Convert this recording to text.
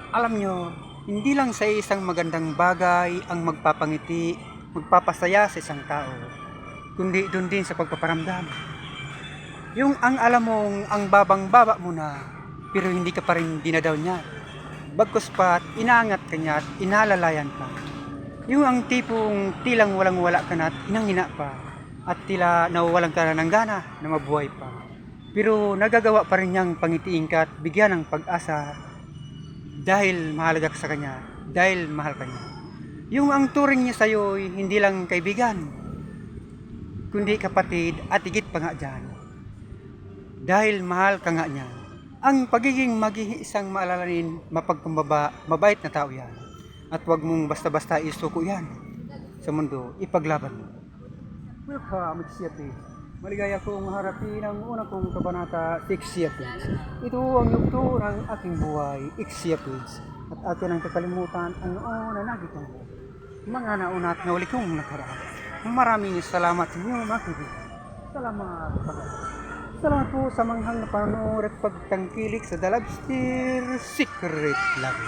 Alam nyo, hindi lang sa isang magandang bagay ang magpapangiti, magpapasaya sa isang tao, kundi doon din sa pagpaparamdam. Yung ang alam mong ang babang-baba mo na, pero hindi ka pa rin dinadaw niya. Bagkus pa, inaangat ka niya at inalalayan ka. Yung ang tipong tilang walang-wala ka na at inanghina pa, at tila nawawalan ka na ng gana na mabuhay pa. Pero nagagawa pa rin niyang pangitiin ka at bigyan ng pag-asa dahil mahalaga ka sa kanya, dahil mahal ka niya. Yung ang turing niya sa'yo ay hindi lang kaibigan, kundi kapatid at higit pa nga dyan. Dahil mahal ka nga niya. Ang pagiging mag-iisang maalalanin, mapagkumbaba, mabait na tao yan. At huwag mong basta-basta isuko yan sa mundo, ipaglaban mo. Welcome, Xiapi. Maligaya kong harapin ang unang kong kabanata, Xiapi. Ito ang yugto ng aking buhay, Xiapi. At atin ang kakalimutan ang noon na nagitang ko. Mga nauna at nawali kong nakaraan. Maraming salamat sa inyo, mga kaibigan. Salamat po. Salamat po sa manghang na panonood at pagtangkilik sa Dalabster Secret Love.